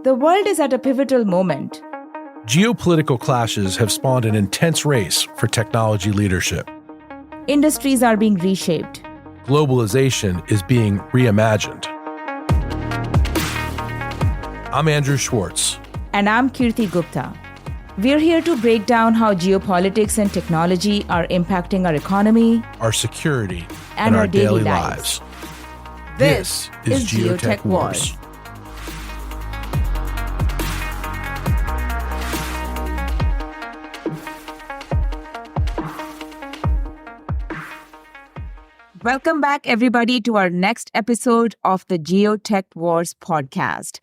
The world is at a pivotal moment. Geopolitical clashes have spawned an intense race for technology leadership. Industries are being reshaped. Globalization is being reimagined. I'm Andrew Schwartz. And I'm Kirti Gupta. We're here to break down how geopolitics and technology are impacting our economy, our security, and our daily lives. This is GeoTech Wars. Welcome back, everybody, to our next episode of the GeoTech Wars podcast.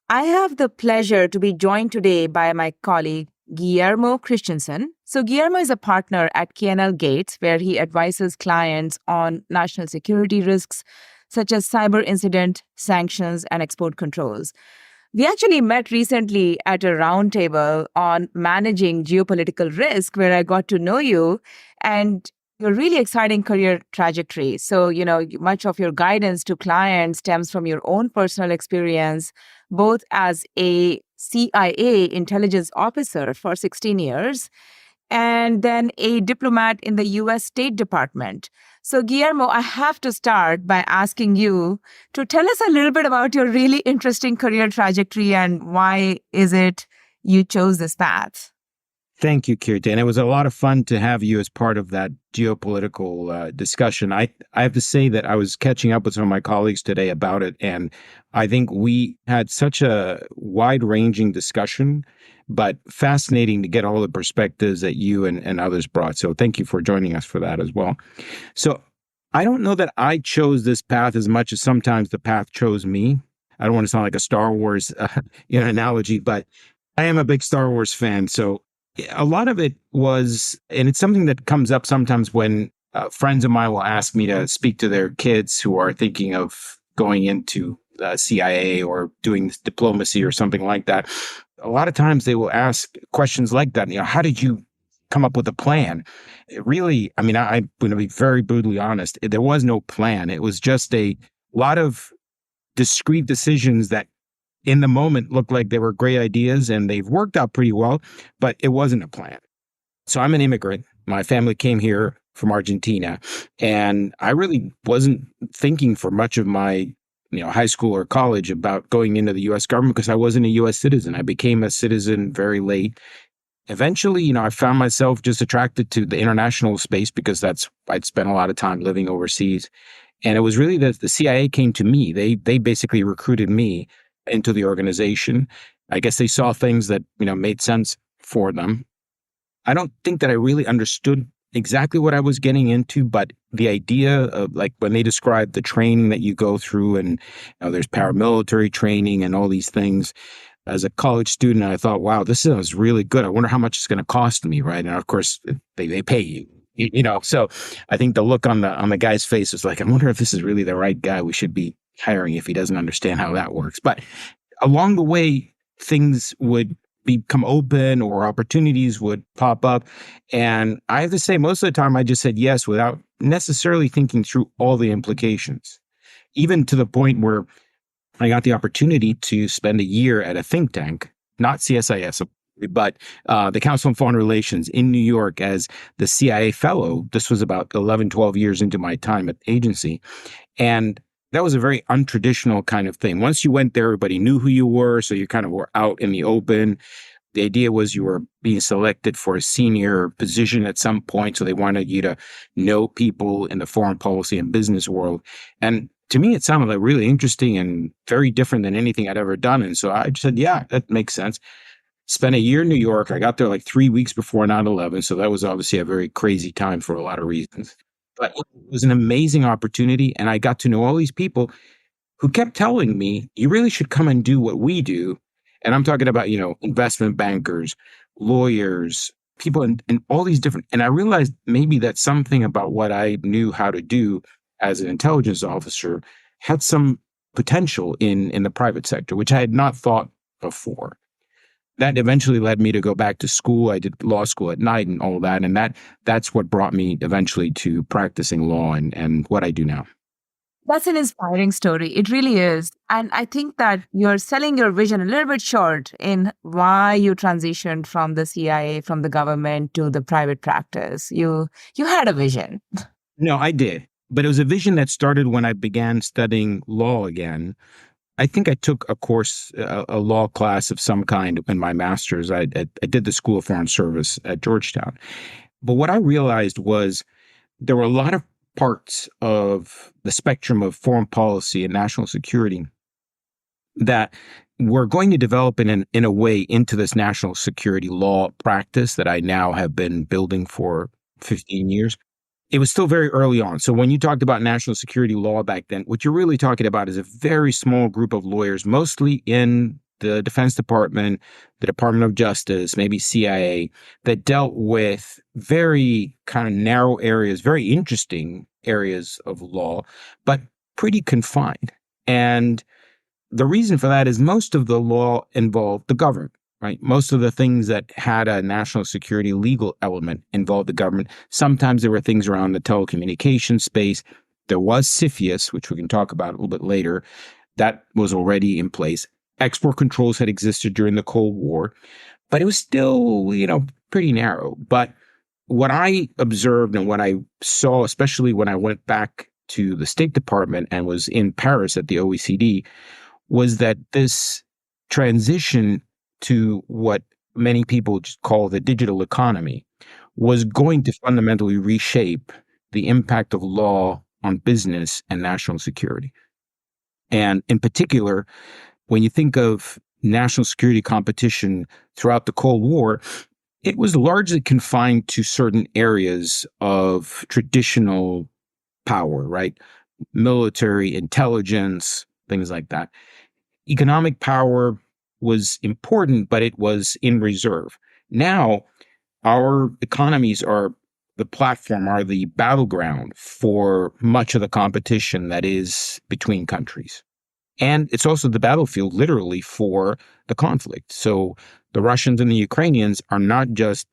I have the pleasure to be joined today by my colleague, Guillermo Christensen. So Guillermo is a partner at K&L Gates, where he advises clients on national security risks, such as cyber incident, sanctions, and export controls. We actually met recently at a roundtable on managing geopolitical risk, where I got to know you and your really exciting career trajectory. So, much of your guidance to clients stems from your own personal experience, both as a CIA intelligence officer for 16 years and then a diplomat in the U.S. State Department. So, Guillermo, I have to start by asking you to tell us a little bit about your really interesting career trajectory and why is it you chose this path? Thank you, Kirti. And it was a lot of fun to have you as part of that geopolitical discussion. I have to say that I was catching up with some of my colleagues today about it, and I think we had such a wide-ranging discussion, but fascinating to get all the perspectives that you and others brought. So thank you for joining us for that as well. So I don't know that I chose this path as much as sometimes the path chose me. I don't want to sound like a Star Wars analogy, but I am a big Star Wars fan. So a lot of it was, and it's something that comes up sometimes when friends of mine will ask me to speak to their kids who are thinking of going into the CIA or doing diplomacy or something like that. A lot of times they will ask questions like that. How did you come up with a plan? I'm going to be very brutally honest. There was no plan. It was just a lot of discrete decisions that in the moment looked like they were great ideas and they've worked out pretty well, but it wasn't a plan. So I'm an immigrant. My family came here from Argentina, and I really wasn't thinking for much of my high school or college about going into the U.S. government because I wasn't a U.S. citizen. I became a citizen very late. Eventually, I found myself just attracted to the international space because I'd spent a lot of time living overseas. And it was really that the CIA came to me. They basically recruited me into the organization. I guess they saw things that, made sense for them. I don't think that I really understood exactly what I was getting into, but the idea of when they described the training that you go through and there's paramilitary training and all these things. As a college student, I thought, wow, this sounds really good. I wonder how much it's going to cost me, right? And of course, they pay you. So I think the look on the guy's face was like, I wonder if this is really the right guy we should be hiring if he doesn't understand how that works. But along the way, things would become open or opportunities would pop up. And I have to say, most of the time, I just said yes without necessarily thinking through all the implications, even to the point where I got the opportunity to spend a year at a think tank, not CSIS, but the Council on Foreign Relations in New York as the CIA fellow. This was about 11, 12 years into my time at the agency. And that was a very untraditional kind of thing. Once you went there, everybody knew who you were, so you kind of were out in the open. The idea was you were being selected for a senior position at some point, so they wanted you to know people in the foreign policy and business world. And to me, it sounded like really interesting and very different than anything I'd ever done. And so I said, yeah, that makes sense. Spent a year in New York. I got there 3 weeks before 9/11, so that was obviously a very crazy time for a lot of reasons. But it was an amazing opportunity, and I got to know all these people who kept telling me, you really should come and do what we do. And I'm talking about, investment bankers, lawyers, people in all these different, and I realized maybe that something about what I knew how to do as an intelligence officer had some potential in the private sector, which I had not thought before. That eventually led me to go back to school. I did law school at night and all that. And that's what brought me eventually to practicing law and what I do now. That's an inspiring story. It really is. And I think that you're selling your vision a little bit short in why you transitioned from the CIA, from the government to the private practice. You had a vision. No, I did. But it was a vision that started when I began studying law again. I think I took a course, a law class of some kind in my master's. I did the School of Foreign Service at Georgetown. But what I realized was there were a lot of parts of the spectrum of foreign policy and national security that were going to develop in a way into this national security law practice that I now have been building for 15 years. It was still very early on. So when you talked about national security law back then, what you're really talking about is a very small group of lawyers, mostly in the Defense Department, the Department of Justice, maybe CIA, that dealt with very kind of narrow areas, very interesting areas of law, but pretty confined. And the reason for that is most of the law involved the government, right? Most of the things that had a national security legal element involved the government. Sometimes there were things around the telecommunications space. There was CFIUS, which we can talk about a little bit later. That was already in place. Export controls had existed during the Cold War, but it was still, pretty narrow. But what I observed and what I saw, especially when I went back to the State Department and was in Paris at the OECD, was that this transition to what many people just call the digital economy was going to fundamentally reshape the impact of law on business and national security. And in particular, when you think of national security competition throughout the Cold War, it was largely confined to certain areas of traditional power, right? Military, intelligence, things like that. Economic power was important, but it was in reserve. Now, our economies are the platform, are the battleground for much of the competition that is between countries. And it's also the battlefield, literally, for the conflict. So the Russians and the Ukrainians are not just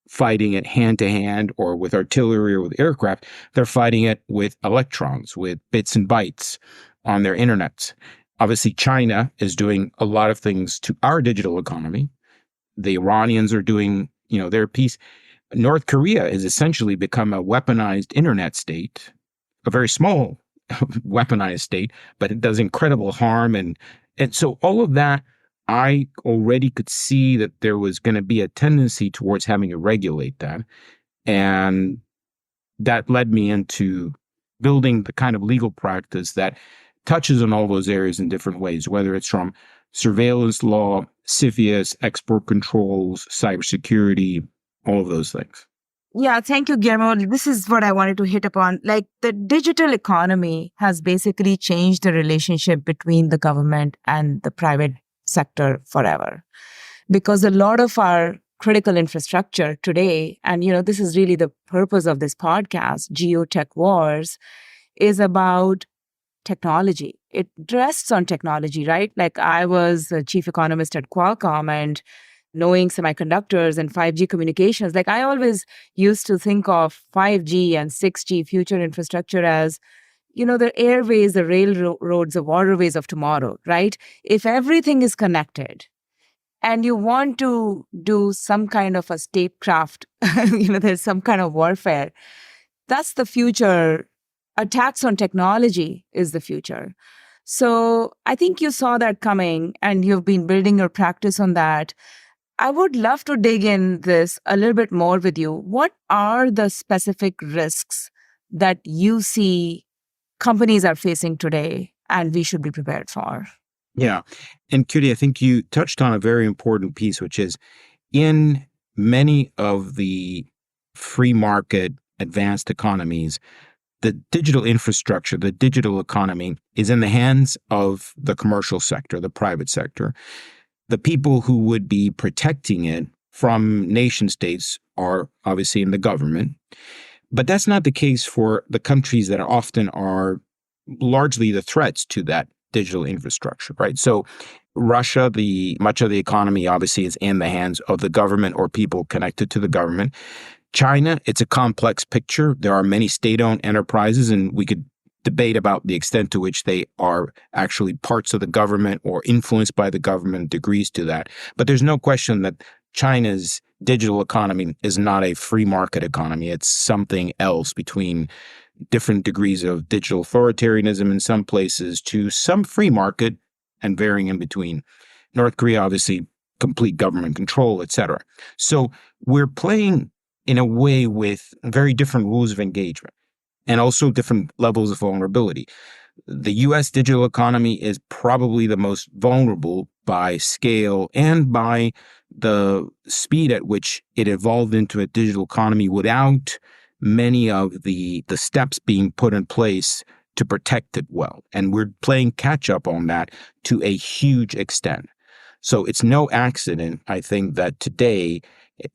fighting it hand to hand or with artillery or with aircraft. They're fighting it with electrons, with bits and bytes on their internets. Obviously, China is doing a lot of things to our digital economy. The Iranians are doing, their piece. North Korea has essentially become a weaponized internet state, a very small weaponized state, but it does incredible harm. And so all of that, I already could see that there was going to be a tendency towards having to regulate that. And that led me into building the kind of legal practice that touches on all those areas in different ways, whether it's from surveillance law, CFIUS, export controls, cybersecurity, all of those things. Yeah, thank you, Guillermo. This is what I wanted to hit upon. Like the digital economy has basically changed the relationship between the government and the private sector forever. Because a lot of our critical infrastructure today, and this is really the purpose of this podcast, GeoTech Wars, is about technology. It rests on technology, right? Like I was a chief economist at Qualcomm, and knowing semiconductors and 5G communications, like I always used to think of 5G and 6G future infrastructure as, the airways, the railroads, the waterways of tomorrow, right? If everything is connected and you want to do some kind of a statecraft, there's some kind of warfare, that's the future. Attacks on technology is the future. So I think you saw that coming and you've been building your practice on that. I would love to dig in this a little bit more with you. What are the specific risks that you see companies are facing today and we should be prepared for? Yeah. And Kirti, I think you touched on a very important piece, which is in many of the free market advanced economies, the digital infrastructure, the digital economy is in the hands of the commercial sector, the private sector. The people who would be protecting it from nation states are obviously in the government. But that's not the case for the countries that often are largely the threats to that digital infrastructure, right? So Russia, much of the economy obviously is in the hands of the government or people connected to the government. China, it's a complex picture. There are many state-owned enterprises, and we could debate about the extent to which they are actually parts of the government or influenced by the government, degrees to that. But there's no question that China's digital economy is not a free market economy. It's something else, between different degrees of digital authoritarianism in some places to some free market and varying in between. North Korea, obviously, complete government control, etc. So we're playing in a way with very different rules of engagement and also different levels of vulnerability. The US digital economy is probably the most vulnerable by scale and by the speed at which it evolved into a digital economy without many of the steps being put in place to protect it well. And we're playing catch up on that to a huge extent. So it's no accident, I think, that today,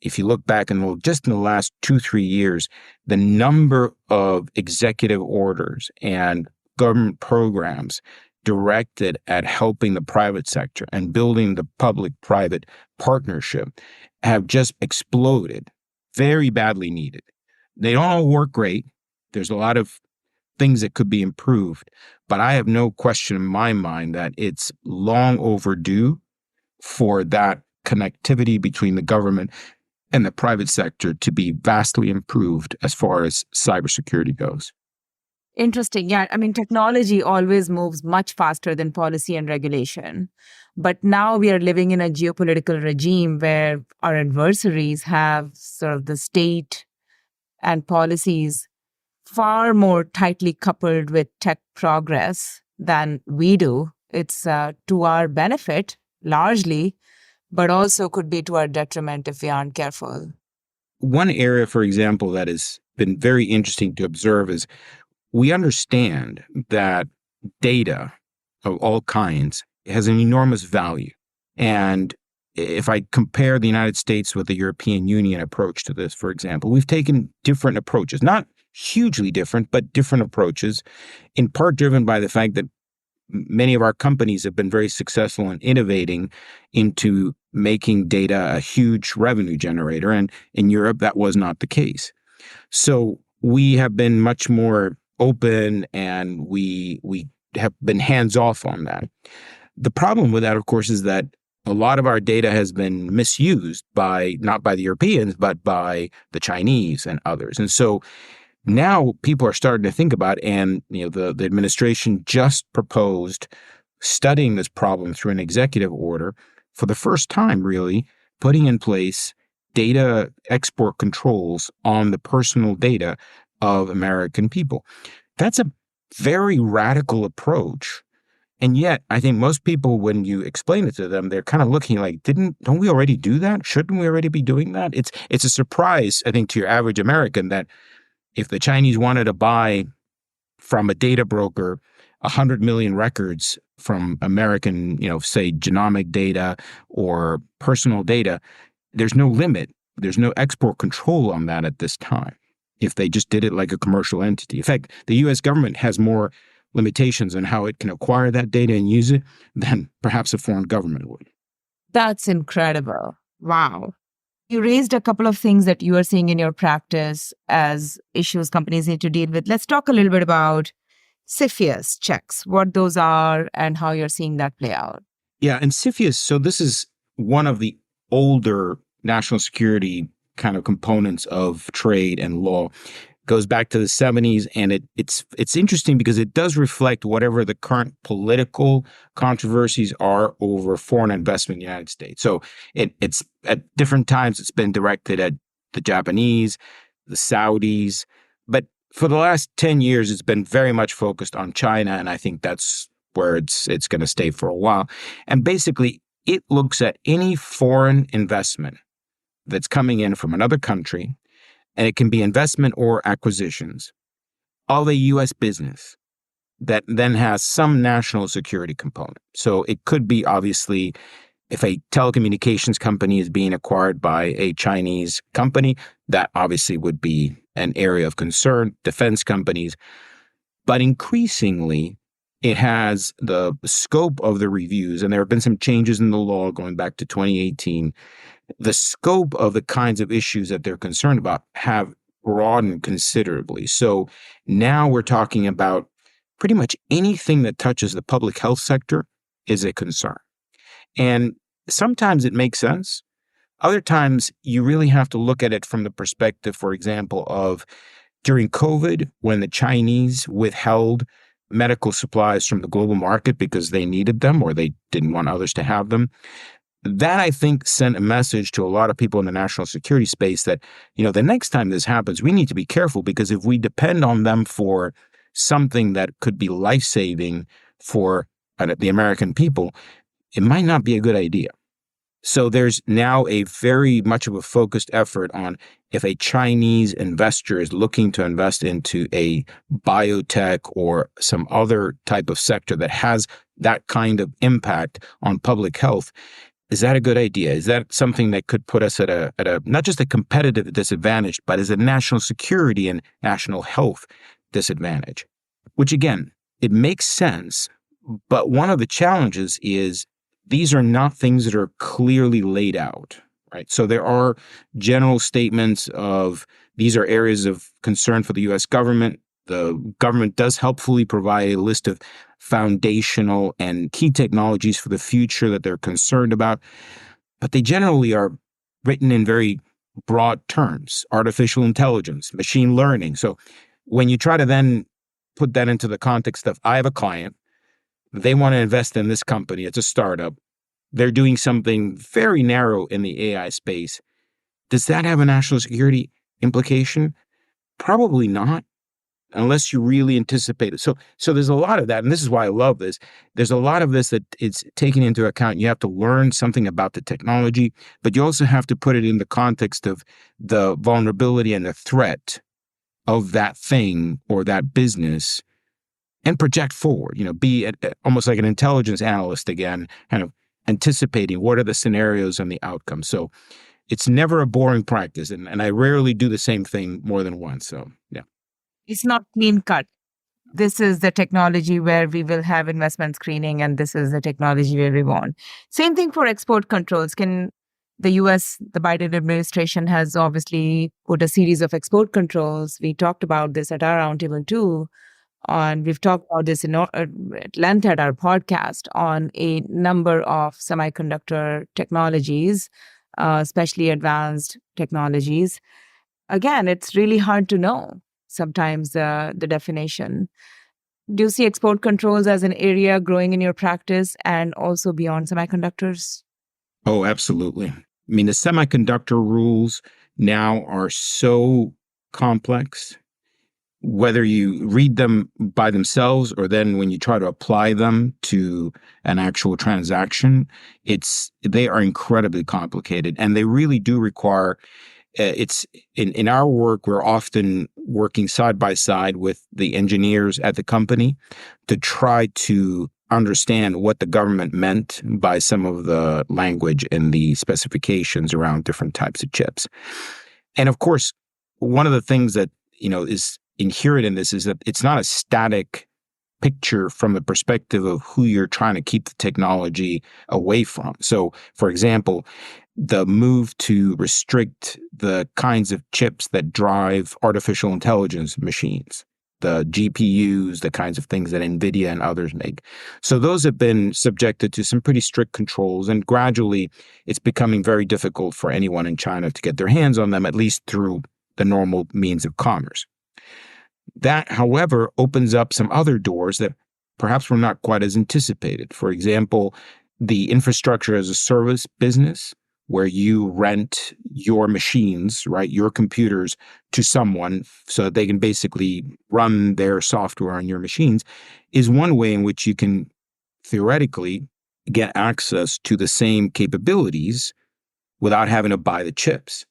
if you look back just in the last 2-3 years, the number of executive orders and government programs directed at helping the private sector and building the public-private partnership have just exploded, very badly needed. They don't all work great. There's a lot of things that could be improved, but I have no question in my mind that it's long overdue for that connectivity between the government and the private sector to be vastly improved as far as cybersecurity goes. Interesting. Yeah. I mean, technology always moves much faster than policy and regulation. But now we are living in a geopolitical regime where our adversaries have sort of the state and policies far more tightly coupled with tech progress than we do. It's to our benefit, largely, but also could be to our detriment if we aren't careful. One area, for example, that has been very interesting to observe is we understand that data of all kinds has an enormous value. And if I compare the United States with the European Union approach to this, for example, we've taken different approaches, not hugely different, but different approaches, in part driven by the fact that many of our companies have been very successful in innovating into making data a huge revenue generator. And in Europe, that was not the case. So we have been much more open, and we have been hands-off on that. The problem with that, of course, is that a lot of our data has been misused not by the Europeans, but by the Chinese and others. And so now people are starting to think about, and the administration just proposed studying this problem through an executive order for the first time, really, putting in place data export controls on the personal data of American people. That's a very radical approach. And yet, I think most people, when you explain it to them, they're kind of looking like, don't we already do that? Shouldn't we already be doing that? It's a surprise, I think, to your average American that if the Chinese wanted to buy from a data broker 100 million records from American, say, genomic data or personal data, there's no limit. There's no export control on that at this time, if they just did it like a commercial entity. In fact, the U.S. government has more limitations on how it can acquire that data and use it than perhaps a foreign government would. That's incredible. Wow. You raised a couple of things that you are seeing in your practice as issues companies need to deal with. Let's talk a little bit about CFIUS checks, what those are and how you're seeing that play out. Yeah, and CFIUS, so this is one of the older national security kind of components of trade and law. Goes back to the 70s, and it's interesting because it does reflect whatever the current political controversies are over foreign investment in the United States. So it's at different times it's been directed at the Japanese, the Saudis, but for the last 10 years it's been very much focused on China, and I think that's where it's going to stay for a while. And basically, it looks at any foreign investment that's coming in from another country, and it can be investment or acquisitions of a U.S. business that then has some national security component. So it could be, obviously, if a telecommunications company is being acquired by a Chinese company, that obviously would be an area of concern, defense companies. But increasingly, it has the scope of the reviews, and there have been some changes in the law going back to 2018. The scope of the kinds of issues that they're concerned about have broadened considerably. So now we're talking about pretty much anything that touches the public health sector is a concern. And sometimes it makes sense. Other times you really have to look at it from the perspective, for example, of during COVID, when the Chinese withheld medical supplies from the global market because they needed them or they didn't want others to have them. That, I think, sent a message to a lot of people in the national security space that, the next time this happens, we need to be careful, because if we depend on them for something that could be life-saving for the American people, it might not be a good idea. So there's now a very much of a focused effort on, if a Chinese investor is looking to invest into a biotech or some other type of sector that has that kind of impact on public health, is that a good idea? Is that something that could put us at a not just a competitive disadvantage, but as a national security and national health disadvantage? Which, again, it makes sense, but one of the challenges is these are not things that are clearly laid out, right? So there are general statements of these are areas of concern for the U.S. government. The government does helpfully provide a list of foundational and key technologies for the future that they're concerned about, but they generally are written in very broad terms: artificial intelligence, machine learning. So when you try to then put that into the context of, I have a client, they want to invest in this company, it's a startup, they're doing something very narrow in the AI space, does that have a national security implication? Probably not, unless you really anticipate it. So there's a lot of that, and this is why I love this. There's a lot of this that it's taken into account. You have to learn something about the technology, but you also have to put it in the context of the vulnerability and the threat of that thing or that business, and project forward, be almost like an intelligence analyst again, kind of anticipating what are the scenarios and the outcomes. So it's never a boring practice, and I rarely do the same thing more than once. So, yeah. It's not clean cut. This is the technology where we will have investment screening, and this is the technology where we want. Same thing for export controls. The Biden administration has obviously put a series of export controls. We talked about this at our roundtable too. And we've talked about this at length at our podcast on a number of semiconductor technologies, especially advanced technologies. Again, it's really hard to know sometimes the definition. Do you see export controls as an area growing in your practice and also beyond semiconductors? Oh, absolutely. I mean, the semiconductor rules now are so complex, whether you read them by themselves or then when you try to apply them to an actual transaction, they are incredibly complicated, and they really do require it's in our work, we're often working side by side with the engineers at the company to try to understand what the government meant by some of the language and the specifications around different types of chips. And of course, one of the things that, is inherent in this is that it's not a static picture from the perspective of who you're trying to keep the technology away from. So, for example, the move to restrict the kinds of chips that drive artificial intelligence machines, the GPUs, the kinds of things that NVIDIA and others make. So those have been subjected to some pretty strict controls, and gradually it's becoming very difficult for anyone in China to get their hands on them, at least through the normal means of commerce. That, however, opens up some other doors that perhaps were not quite as anticipated. For example, the infrastructure as a service business, where you rent your machines, right, your computers to someone so that they can basically run their software on your machines, is one way in which you can theoretically get access to the same capabilities without having to buy the chips.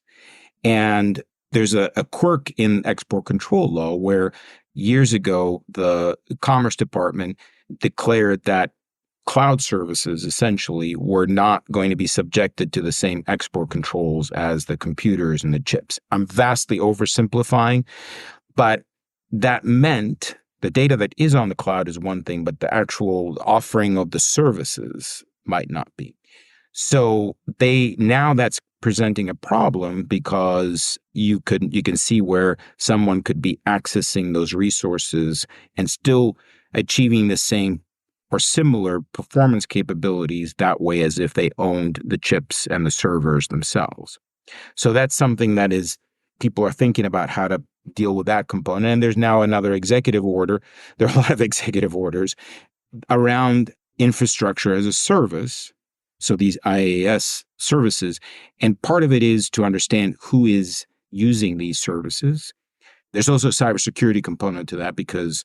And there's a quirk in export control law where years ago, the Commerce Department declared that cloud services essentially were not going to be subjected to the same export controls as the computers and the chips. I'm vastly oversimplifying, but that meant the data that is on the cloud is one thing, but the actual offering of the services might not be. So now that's presenting a problem, because you can see where someone could be accessing those resources and still achieving the same or similar performance capabilities that way as if they owned the chips and the servers themselves. So that's something that is, people are thinking about how to deal with that component. And there's now another executive order. There are a lot of executive orders around infrastructure as a service. So these IaaS services, and part of it is to understand who is using these services. There's also a cybersecurity component to that because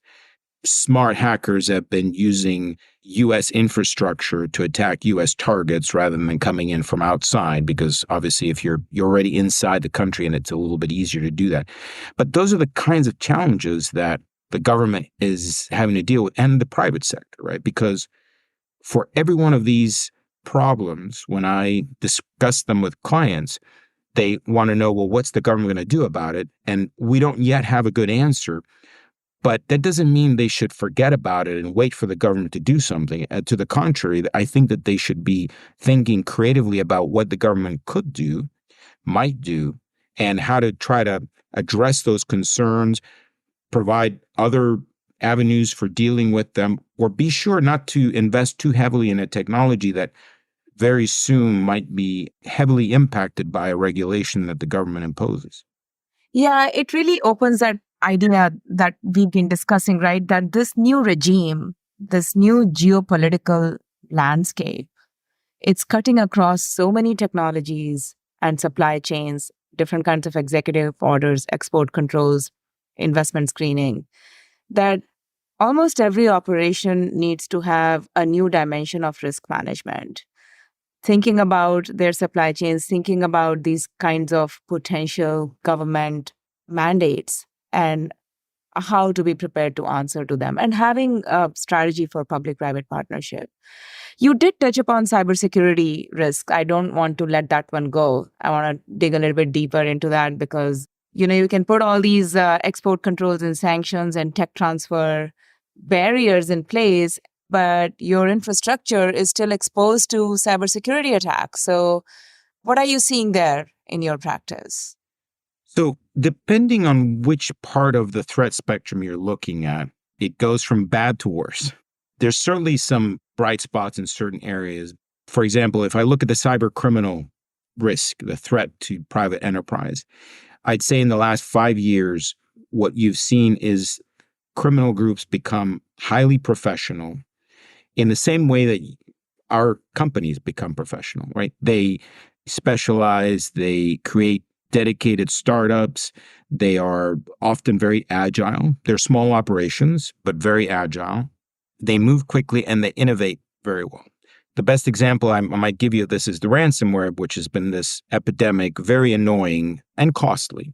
smart hackers have been using U.S. infrastructure to attack U.S. targets rather than coming in from outside, because obviously if you're already inside the country and it's a little bit easier to do that. But those are the kinds of challenges that the government is having to deal with, and the private sector, right? Because for every one of these problems, when I discuss them with clients, they want to know, well, what's the government going to do about it? And we don't yet have a good answer. But that doesn't mean they should forget about it and wait for the government to do something. To the contrary, I think that they should be thinking creatively about what the government could do, might do, and how to try to address those concerns, provide other avenues for dealing with them, or be sure not to invest too heavily in a technology that very soon might be heavily impacted by a regulation that the government imposes. Yeah, it really opens that idea that we've been discussing, right? That this new regime, this new geopolitical landscape, it's cutting across so many technologies and supply chains, different kinds of executive orders, export controls, investment screening, that almost every operation needs to have a new dimension of risk management. Thinking about their supply chains, thinking about these kinds of potential government mandates and how to be prepared to answer to them, and having a strategy for public-private partnership. You did touch upon cybersecurity risk. I don't want to let that one go. I want to dig a little bit deeper into that because, you can put all these export controls and sanctions and tech transfer barriers in place, but your infrastructure is still exposed to cybersecurity attacks. So what are you seeing there in your practice? So depending on which part of the threat spectrum you're looking at, it goes from bad to worse. There's certainly some bright spots in certain areas. For example, if I look at the cyber criminal risk, the threat to private enterprise, I'd say in the last 5 years, what you've seen is criminal groups become highly professional in the same way that our companies become professional, right? They specialize, they create dedicated startups. They are often very agile. They're small operations, but very agile. They move quickly and they innovate very well. The best example I might give you of this is the ransomware, which has been this epidemic, very annoying and costly.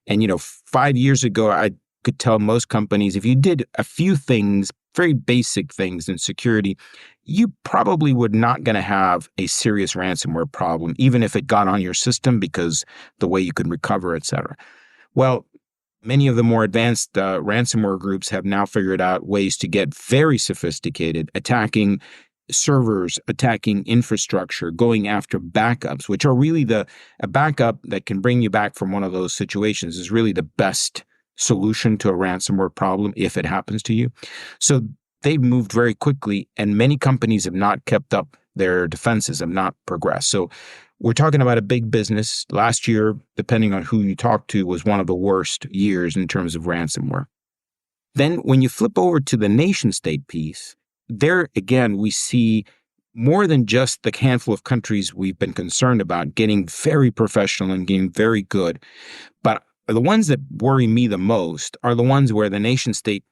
And, 5 years ago, I could tell most companies, if you did a few things, very basic things in security, you probably would not going to have a serious ransomware problem, even if it got on your system, because the way you could recover, et cetera. Well, many of the more advanced ransomware groups have now figured out ways to get very sophisticated, attacking servers, attacking infrastructure, going after backups, which are really a backup that can bring you back from one of those situations is really the best solution to a ransomware problem if it happens to you. So they've moved very quickly, and many companies have not kept up their defenses, have not progressed. So we're talking about a big business. Last year, depending on who you talk to, was one of the worst years in terms of ransomware. Then when you flip over to the nation state piece, there again, we see more than just the handful of countries we've been concerned about getting very professional and getting very good. But the ones that worry me the most are the ones where the nation state,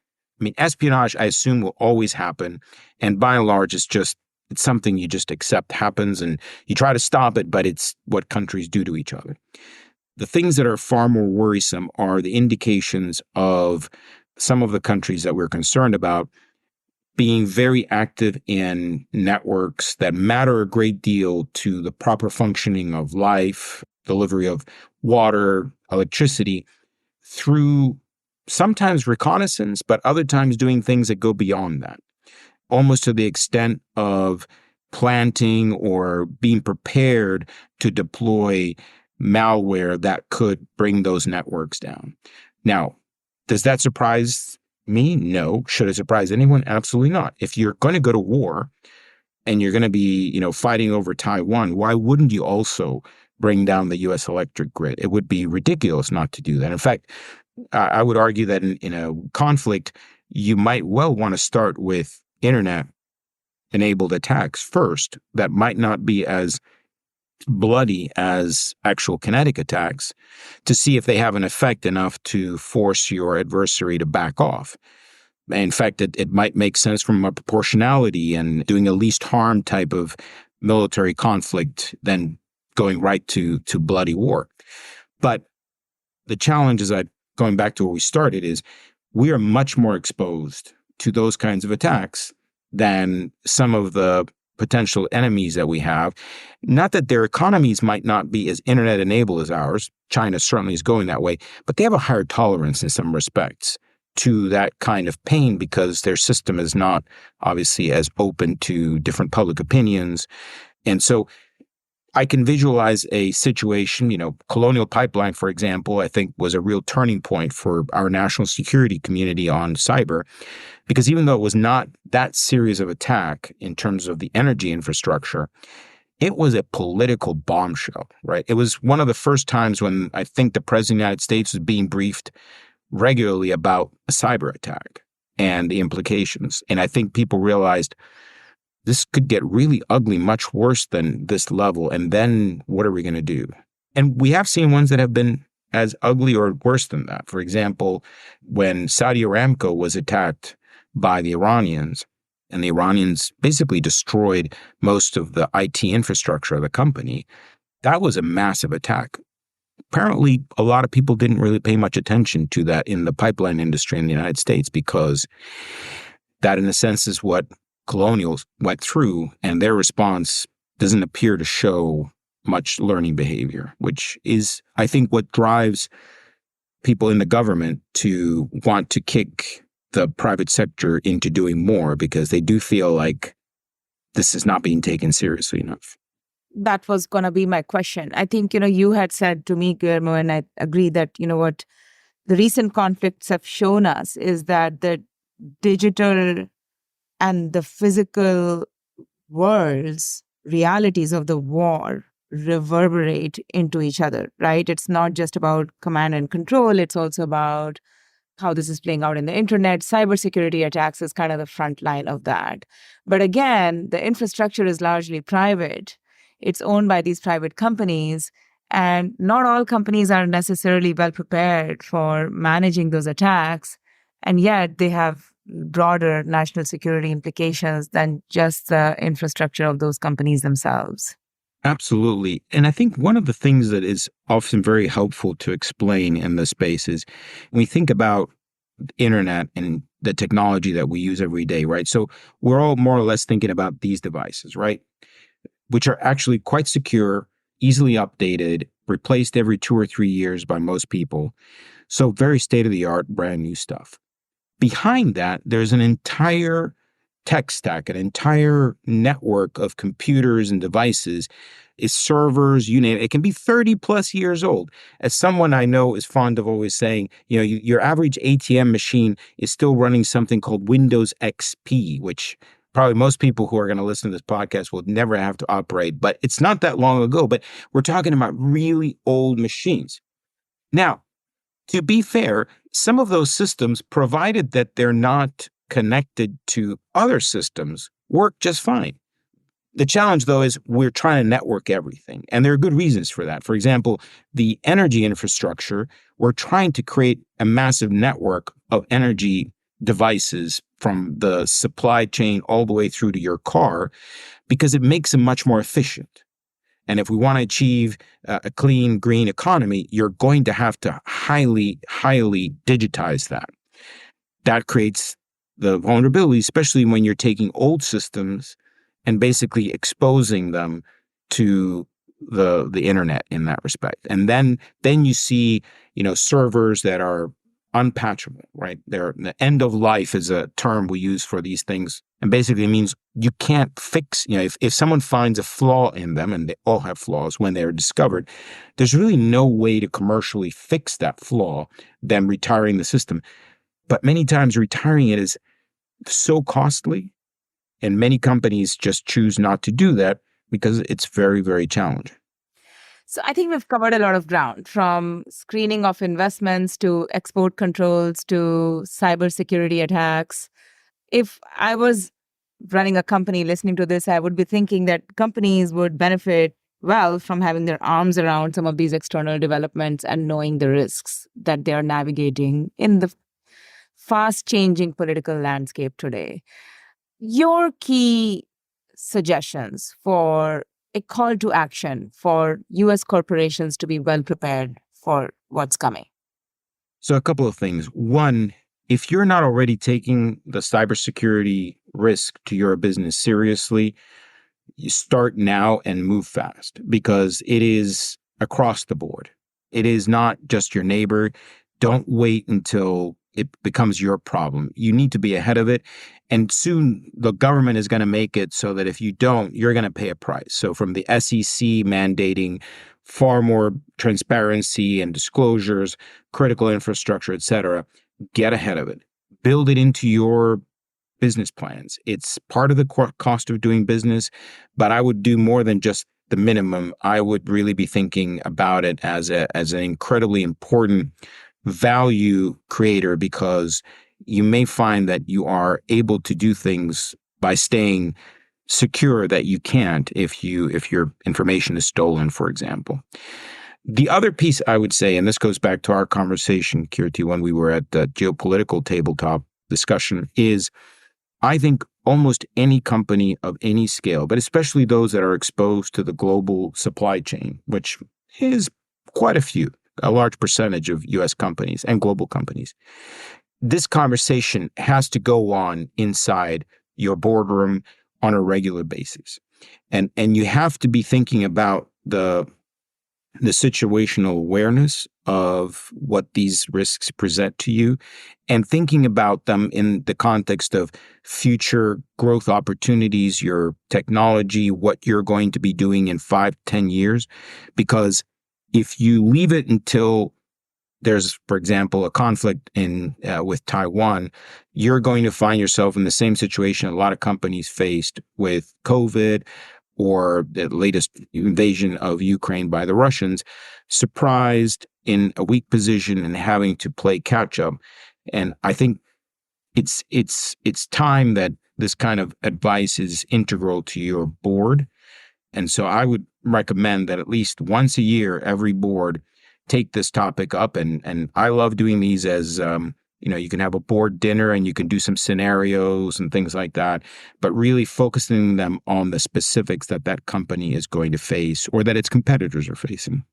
espionage, I assume, will always happen. And by and large, it's something you just accept happens and you try to stop it, but it's what countries do to each other. The things that are far more worrisome are the indications of some of the countries that we're concerned about being very active in networks that matter a great deal to the proper functioning of life, delivery of water, electricity, through sometimes reconnaissance, but other times doing things that go beyond that, almost to the extent of planting or being prepared to deploy malware that could bring those networks down. Now, does that surprise me? No. Should it surprise anyone? Absolutely not. If you're going to go to war and you're going to be, fighting over Taiwan, why wouldn't you also bring down the U.S. electric grid? It would be ridiculous not to do that. In fact, I would argue that in a conflict, you might well want to start with internet-enabled attacks first. That might not be as bloody as actual kinetic attacks, to see if they have an effect enough to force your adversary to back off. In fact, it might make sense from a proportionality and doing a least harm type of military conflict than going right to bloody war. But the challenge is that, going back to where we started, is we are much more exposed to those kinds of attacks than some of the potential enemies that we have. Not that their economies might not be as internet enabled as ours. China certainly is going that way, but they have a higher tolerance in some respects to that kind of pain because their system is not obviously as open to different public opinions. And so I can visualize a situation, Colonial Pipeline, for example, I think was a real turning point for our national security community on cyber, because even though it was not that serious of attack in terms of the energy infrastructure, it was a political bombshell, right? It was one of the first times when I think the President of the United States was being briefed regularly about a cyber attack and the implications. And I think people realized this could get really ugly, much worse than this level. And then what are we going to do? And we have seen ones that have been as ugly or worse than that. For example, when Saudi Aramco was attacked by the Iranians, and the Iranians basically destroyed most of the IT infrastructure of the company, that was a massive attack. Apparently, a lot of people didn't really pay much attention to that in the pipeline industry in the United States, because that, in a sense, is what Colonials went through, and their response doesn't appear to show much learning behavior, which is, I think, what drives people in the government to want to kick the private sector into doing more, because they do feel like this is not being taken seriously enough. That was going to be my question. I think, you had said to me, Guillermo, and I agree that, what the recent conflicts have shown us is that the digital and the physical worlds, realities of the war reverberate into each other, right? It's not just about command and control. It's also about how this is playing out in the internet. Cybersecurity attacks is kind of the front line of that. But again, the infrastructure is largely private. It's owned by these private companies. And not all companies are necessarily well prepared for managing those attacks. And yet they have broader national security implications than just the infrastructure of those companies themselves. Absolutely. And I think one of the things that is often very helpful to explain in this space is when we think about the internet and the technology that we use every day, right? So we're all more or less thinking about these devices, right? Which are actually quite secure, easily updated, replaced every 2 or 3 years by most people. So very state-of-the-art, brand new stuff. Behind that, there's an entire tech stack, an entire network of computers and devices, is servers, you name it. It can be 30 plus years old. As someone I know is fond of always saying, your average ATM machine is still running something called Windows XP, which probably most people who are going to listen to this podcast will never have to operate, but it's not that long ago. But we're talking about really old machines. Now, to be fair, some of those systems, provided that they're not connected to other systems, work just fine. The challenge, though, is we're trying to network everything. And there are good reasons for that. For example, the energy infrastructure, we're trying to create a massive network of energy devices from the supply chain all the way through to your car, because it makes them much more efficient. And if we want to achieve a clean, green economy, you're going to have to highly, highly digitize that. That creates the vulnerability, especially when you're taking old systems and basically exposing them to the internet in that respect. And then you see, servers that are unpatchable, right? The end of life is a term we use for these things. And basically it means you can't fix, if someone finds a flaw in them, and they all have flaws when they're discovered, there's really no way to commercially fix that flaw than retiring the system. But many times retiring it is so costly, and many companies just choose not to do that because it's very, very challenging. So I think we've covered a lot of ground, from screening of investments to export controls to cybersecurity attacks. If I was running a company listening to this, I would be thinking that companies would benefit well from having their arms around some of these external developments and knowing the risks that they are navigating in the fast changing political landscape today. Your key suggestions for a call to action for US corporations to be well prepared for what's coming. So a couple of things. One, if you're not already taking the cybersecurity risk to your business seriously, you start now and move fast, because it is across the board. It is not just your neighbor. Don't wait until it becomes your problem. You need to be ahead of it. And soon the government is going to make it so that if you don't, you're going to pay a price. So from the SEC mandating far more transparency and disclosures, critical infrastructure, et cetera, get ahead of it. Build it into your business plans. It's part of the cost of doing business, but I would do more than just the minimum. I would really be thinking about it as an incredibly important value creator, because you may find that you are able to do things by staying secure that you can't if your information is stolen, for example. The other piece I would say, and this goes back to our conversation, Kirti, when we were at the geopolitical tabletop discussion, is I think almost any company of any scale, but especially those that are exposed to the global supply chain, which is quite a large percentage of US companies and global companies, this conversation has to go on inside your boardroom on a regular basis. And you have to be thinking about the situational awareness of what these risks present to you, and thinking about them in the context of future growth opportunities, your technology, what you're going to be doing in 5-10 years. Because if you leave it until there's, for example, a conflict with Taiwan, you're going to find yourself in the same situation a lot of companies faced with COVID, or the latest invasion of Ukraine by the Russians, surprised in a weak position and having to play catch up. And I think it's time that this kind of advice is integral to your board. And so I would recommend that at least once a year, every board take this topic up. And I love doing these as you can have a board dinner and you can do some scenarios and things like that, but really focusing them on the specifics that company is going to face or that its competitors are facing.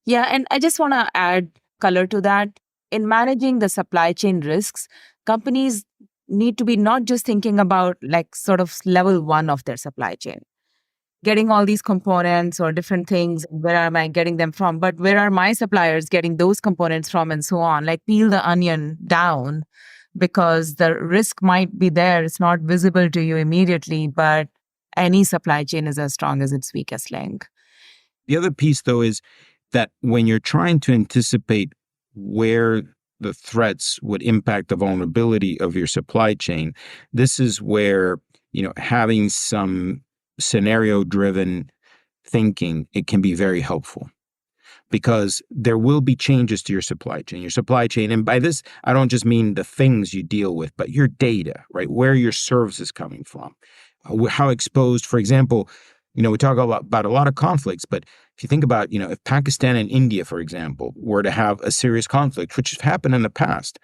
Yeah, and I just want to add color to that. In managing the supply chain risks, companies need to be not just thinking about like sort of level one of their supply chain, getting all these components or different things, where am I getting them from? But where are my suppliers getting those components from, and so on? Like peel the onion down, because the risk might be there. It's not visible to you immediately, but any supply chain is as strong as its weakest link. The other piece, though, is that when you're trying to anticipate where the threats would impact the vulnerability of your supply chain, this is where, having some scenario-driven thinking, it can be very helpful, because there will be changes to your supply chain. Your supply chain, and by this, I don't just mean the things you deal with, but your data, right? Where your service is coming from, how exposed, for example, we talk about a lot of conflicts, but if you think about, if Pakistan and India, for example, were to have a serious conflict, which has happened in the past,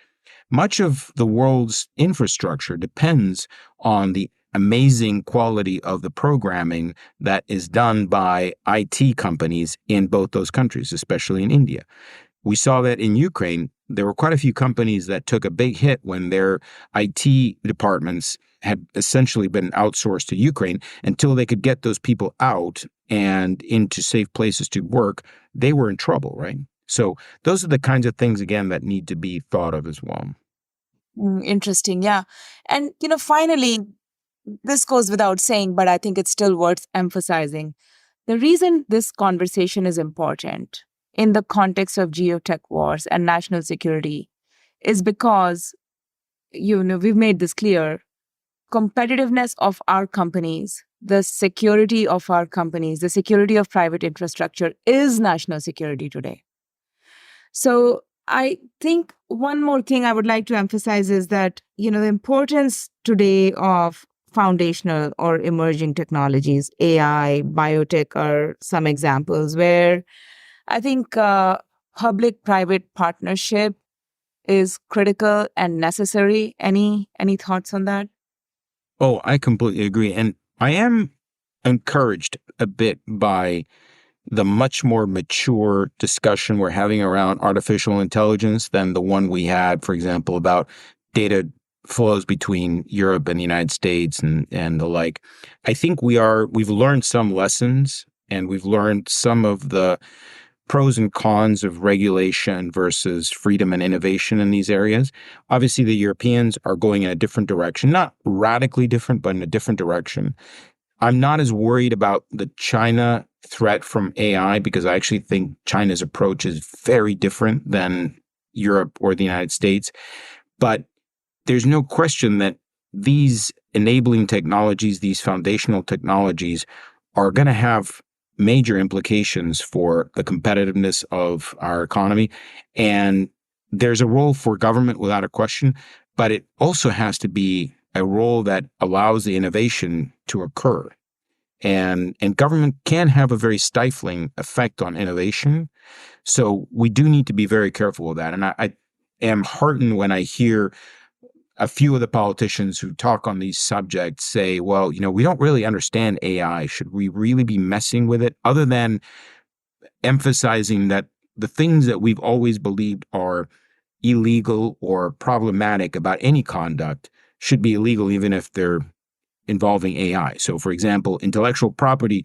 much of the world's infrastructure depends on the amazing quality of the programming that is done by IT companies in both those countries, especially in India. We saw that in Ukraine. There were quite a few companies that took a big hit when their IT departments had essentially been outsourced to Ukraine. Until they could get those people out and into safe places to work, they were in trouble, right? So those are the kinds of things, again, that need to be thought of as well. Interesting. Yeah. And, finally, this goes without saying, but I think it's still worth emphasizing. The reason this conversation is important in the context of geotech wars and national security is because we've made this clear. Competitiveness of our companies, the security of our companies, the security of private infrastructure is national security today. So I think one more thing I would like to emphasize is that, the importance today of foundational or emerging technologies, AI, biotech are some examples where I think public-private partnership is critical and necessary. Any thoughts on that? Oh, I completely agree. And I am encouraged a bit by the much more mature discussion we're having around artificial intelligence than the one we had, for example, about data flows between Europe and the United States and the like. I think we've learned some lessons, and we've learned some of the pros and cons of regulation versus freedom and innovation in these areas. Obviously, the Europeans are going in a different direction, not radically different, but in a different direction. I'm not as worried about the China threat from AI because I actually think China's approach is very different than Europe or the United States. But there's no question that these enabling technologies, these foundational technologies, are going to have major implications for the competitiveness of our economy. And there's a role for government without a question, but it also has to be a role that allows the innovation to occur. And government can have a very stifling effect on innovation. So we do need to be very careful of that. And I am heartened when I hear a few of the politicians who talk on these subjects say, well, we don't really understand AI. Should we really be messing with it? Other than emphasizing that the things that we've always believed are illegal or problematic about any conduct should be illegal, even if they're involving AI. So, for example, intellectual property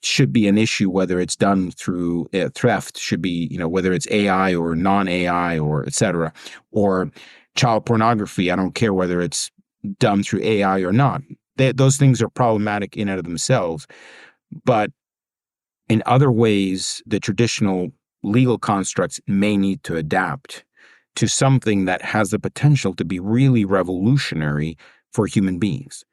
should be an issue, whether it's done through theft, should be, whether it's AI or non-AI or et cetera, or child pornography. I don't care whether it's done through AI or not. Those things are problematic in and of themselves. But in other ways, the traditional legal constructs may need to adapt to something that has the potential to be really revolutionary for human beings.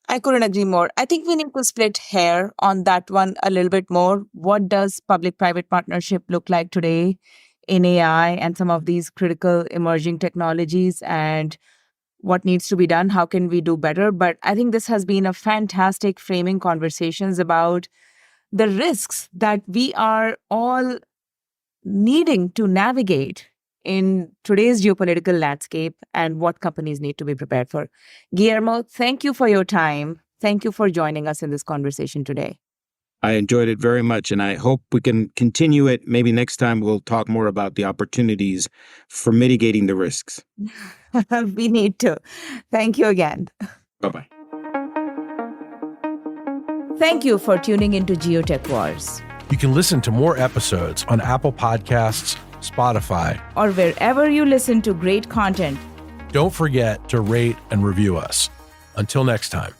I couldn't agree more. I think we need to split hair on that one a little bit more. What does public-private partnership look like today in AI and some of these critical emerging technologies, and what needs to be done? How can we do better? But I think this has been a fantastic framing conversations about the risks that we are all needing to navigate in today's geopolitical landscape and what companies need to be prepared for. Guillermo, thank you for your time. Thank you for joining us in this conversation today. I enjoyed it very much, and I hope we can continue it. Maybe next time we'll talk more about the opportunities for mitigating the risks. We need to. Thank you again. Bye-bye. Thank you for tuning into GeoTech Wars. You can listen to more episodes on Apple Podcasts, Spotify, or wherever you listen to great content. Don't forget to rate and review us. Until next time.